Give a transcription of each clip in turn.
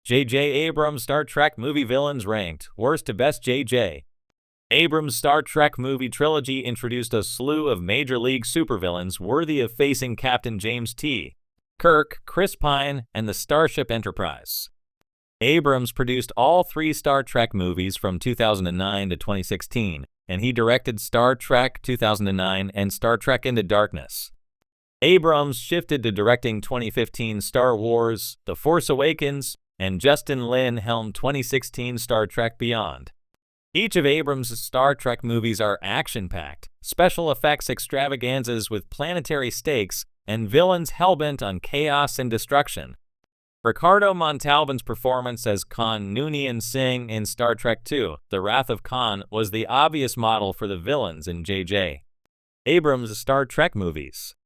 J.J. Abrams Star Trek movie villains ranked, worst to best. J.J. Abrams' Star Trek movie trilogy introduced a slew of major league supervillains worthy of facing Captain James T. Kirk, Chris Pine, and the Starship Enterprise. Abrams produced all three Star Trek movies from 2009 to 2016, and he directed Star Trek 2009 and Star Trek Into Darkness. Abrams shifted to directing 2015 Star Wars, The Force Awakens, and Justin Lin helmed 2016 Star Trek Beyond. Each of Abrams' Star Trek movies are action-packed, special effects extravaganzas with planetary stakes, and villains hellbent on chaos and destruction. Ricardo Montalban's performance as Khan Noonien Singh in Star Trek II, The Wrath of Khan, was the obvious model for the villains in J.J. Abrams' Star Trek movies.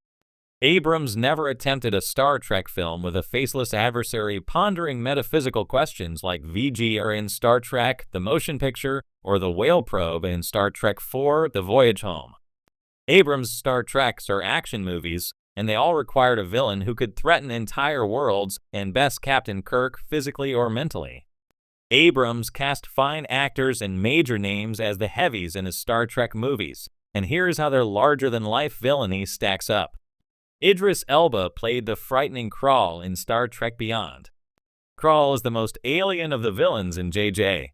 Abrams never attempted a Star Trek film with a faceless adversary pondering metaphysical questions like VG in Star Trek, the motion picture, or the whale probe in Star Trek IV, The Voyage Home. Abrams' Star Treks are action movies, and they all required a villain who could threaten entire worlds and best Captain Kirk physically or mentally. Abrams cast fine actors and major names as the heavies in his Star Trek movies, and here's how their larger-than-life villainy stacks up. Idris Elba played the frightening Krall in Star Trek Beyond. Krall is the most alien of the villains in J.J.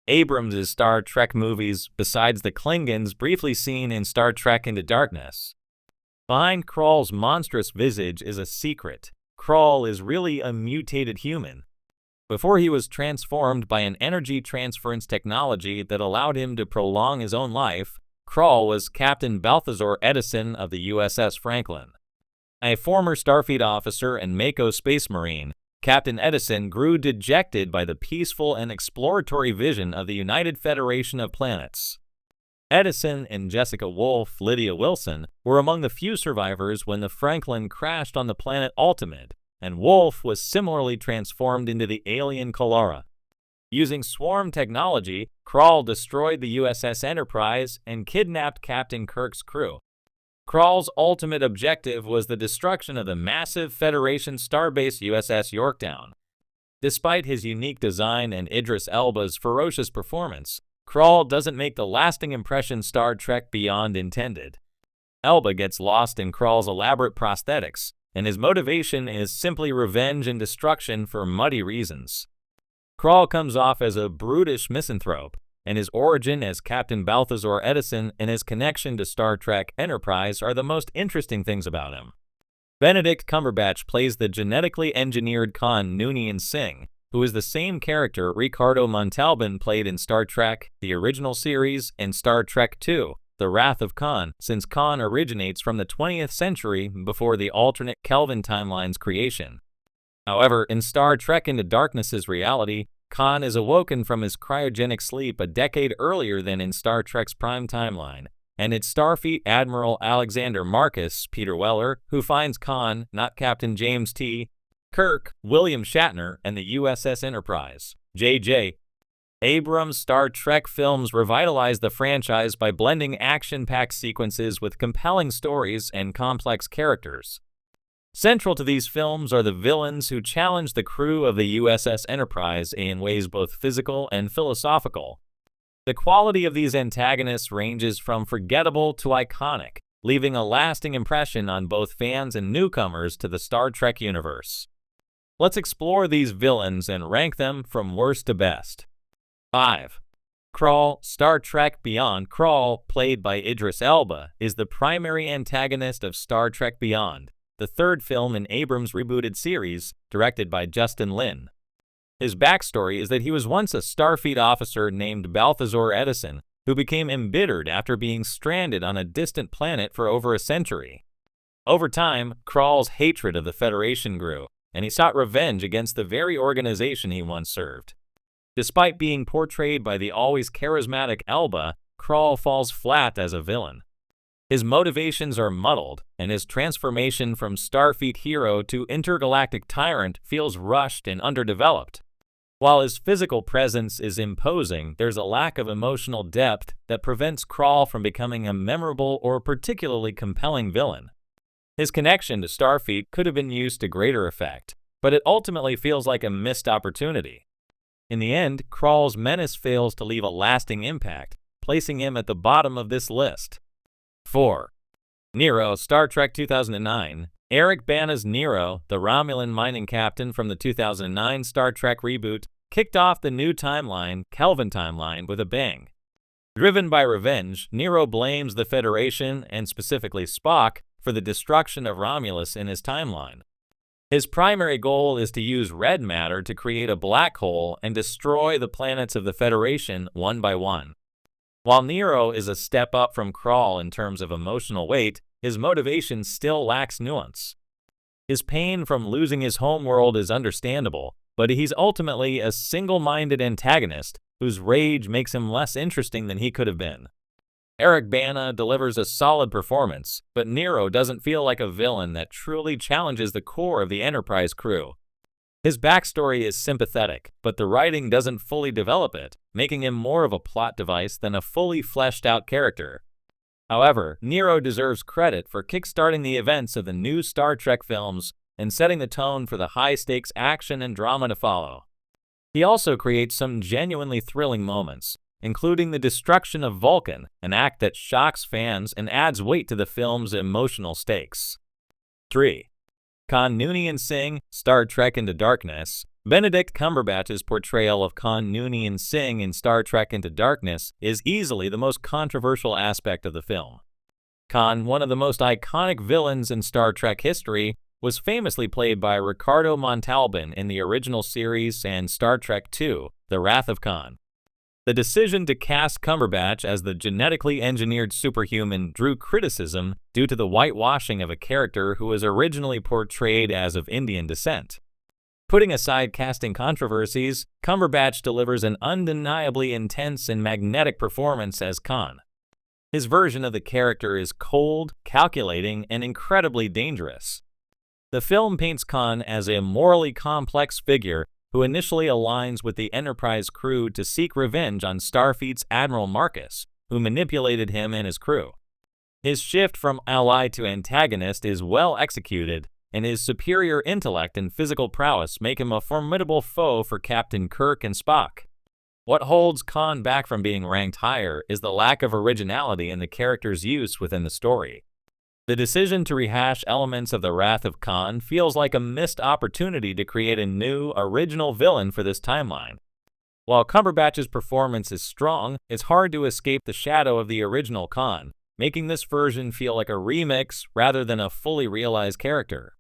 Abrams' Star Trek movies, besides the Klingons briefly seen in Star Trek Into Darkness. Behind Krall's monstrous visage is a secret. Krall is really a mutated human. Before he was transformed by an energy transference technology that allowed him to prolong his own life, Krall was Captain Balthazar Edison of the USS Franklin. A former Starfleet officer and Mako Space Marine, Captain Edison grew dejected by the peaceful and exploratory vision of the United Federation of Planets. Edison and Jessica Wolf, Lydia Wilson, were among the few survivors when the Franklin crashed on the planet Ultimate, and Wolf was similarly transformed into the alien Kalara. Using swarm technology, Krall destroyed the USS Enterprise and kidnapped Captain Kirk's crew. Krall's ultimate objective was the destruction of the massive Federation starbase USS Yorktown. Despite his unique design and Idris Elba's ferocious performance, Krall doesn't make the lasting impression Star Trek Beyond intended. Elba gets lost in Krall's elaborate prosthetics, and his motivation is simply revenge and destruction for muddy reasons. Krall comes off as a brutish misanthrope, and his origin as Captain Balthazar Edison and his connection to Star Trek Enterprise are the most interesting things about him. Benedict Cumberbatch plays the genetically engineered Khan Noonien Singh, who is the same character Ricardo Montalban played in Star Trek, the original series, and Star Trek II, The Wrath of Khan, since Khan originates from the 20th century before the alternate Kelvin timeline's creation. However, in Star Trek Into Darkness's reality, Khan is awoken from his cryogenic sleep a decade earlier than in Star Trek's prime timeline, and it's Starfleet Admiral Alexander Marcus, Peter Weller, who finds Khan, not Captain James T. Kirk, William Shatner, and the USS Enterprise. J.J. Abrams' Star Trek films revitalized the franchise by blending action-packed sequences with compelling stories and complex characters. Central to these films are the villains who challenge the crew of the USS Enterprise in ways both physical and philosophical. The quality of these antagonists ranges from forgettable to iconic, leaving a lasting impression on both fans and newcomers to the Star Trek universe. Let's explore these villains and rank them from worst to best. 5. Krall, Star Trek Beyond. Krall, played by Idris Elba, is the primary antagonist of Star Trek Beyond, the third film in Abrams' rebooted series, directed by Justin Lin. His backstory is that he was once a Starfleet officer named Balthazar Edison, who became embittered after being stranded on a distant planet for over a century. Over time, Krall's hatred of the Federation grew, and he sought revenge against the very organization he once served. Despite being portrayed by the always charismatic Elba, Krall falls flat as a villain. His motivations are muddled, and his transformation from Starfleet hero to intergalactic tyrant feels rushed and underdeveloped. While his physical presence is imposing, there's a lack of emotional depth that prevents Krall from becoming a memorable or particularly compelling villain. His connection to Starfleet could have been used to greater effect, but it ultimately feels like a missed opportunity. In the end, Krall's menace fails to leave a lasting impact, placing him at the bottom of this list. 4. Nero, Star Trek 2009. Eric Bana's Nero, the Romulan mining captain from the 2009 Star Trek reboot, kicked off the new timeline, Kelvin timeline, with a bang. Driven by revenge, Nero blames the Federation, and specifically Spock, for the destruction of Romulus in his timeline. His primary goal is to use red matter to create a black hole and destroy the planets of the Federation one by one. While Nero is a step up from Krall in terms of emotional weight, his motivation still lacks nuance. His pain from losing his homeworld is understandable, but he's ultimately a single-minded antagonist whose rage makes him less interesting than he could have been. Eric Bana delivers a solid performance, but Nero doesn't feel like a villain that truly challenges the core of the Enterprise crew. His backstory is sympathetic, but the writing doesn't fully develop it, making him more of a plot device than a fully fleshed-out character. However, Nero deserves credit for kickstarting the events of the new Star Trek films and setting the tone for the high-stakes action and drama to follow. He also creates some genuinely thrilling moments, including the destruction of Vulcan, an act that shocks fans and adds weight to the film's emotional stakes. 3. Khan Noonien Singh, Star Trek Into Darkness. Benedict Cumberbatch's portrayal of Khan Noonien Singh in Star Trek Into Darkness is easily the most controversial aspect of the film. Khan, one of the most iconic villains in Star Trek history, was famously played by Ricardo Montalban in the original series and Star Trek II, The Wrath of Khan. The decision to cast Cumberbatch as the genetically engineered superhuman drew criticism due to the whitewashing of a character who was originally portrayed as of Indian descent. Putting aside casting controversies, Cumberbatch delivers an undeniably intense and magnetic performance as Khan. His version of the character is cold, calculating, and incredibly dangerous. The film paints Khan as a morally complex figure who initially aligns with the Enterprise crew to seek revenge on Starfleet's Admiral Marcus, who manipulated him and his crew. His shift from ally to antagonist is well executed, and his superior intellect and physical prowess make him a formidable foe for Captain Kirk and Spock. What holds Khan back from being ranked higher is the lack of originality in the character's use within the story. The decision to rehash elements of The Wrath of Khan feels like a missed opportunity to create a new, original villain for this timeline. While Cumberbatch's performance is strong, it's hard to escape the shadow of the original Khan, making this version feel like a remix rather than a fully realized character.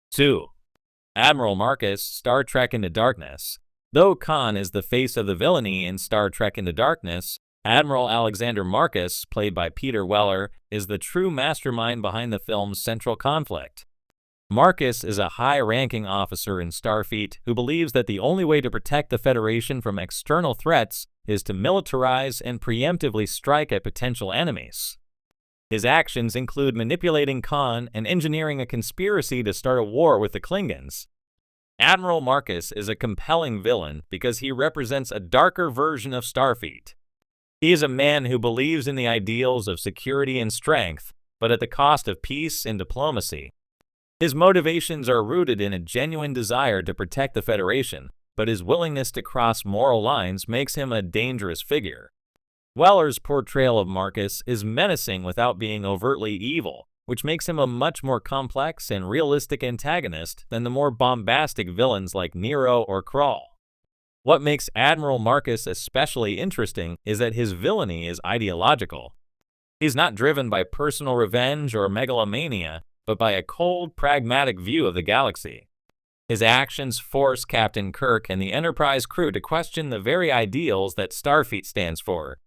2. Admiral Marcus, Star Trek Into Darkness. Though Khan is the face of the villainy in Star Trek Into Darkness, Admiral Alexander Marcus, played by Peter Weller, is the true mastermind behind the film's central conflict. Marcus is a high-ranking officer in Starfleet who believes that the only way to protect the Federation from external threats is to militarize and preemptively strike at potential enemies. His actions include manipulating Khan and engineering a conspiracy to start a war with the Klingons. Admiral Marcus is a compelling villain because he represents a darker version of Starfleet. He is a man who believes in the ideals of security and strength, but at the cost of peace and diplomacy. His motivations are rooted in a genuine desire to protect the Federation, but his willingness to cross moral lines makes him a dangerous figure. Weller's portrayal of Marcus is menacing without being overtly evil, which makes him a much more complex and realistic antagonist than the more bombastic villains like Nero or Krall. What makes Admiral Marcus especially interesting is that his villainy is ideological. He's not driven by personal revenge or megalomania, but by a cold, pragmatic view of the galaxy. His actions force Captain Kirk and the Enterprise crew to question the very ideals that Starfleet stands for.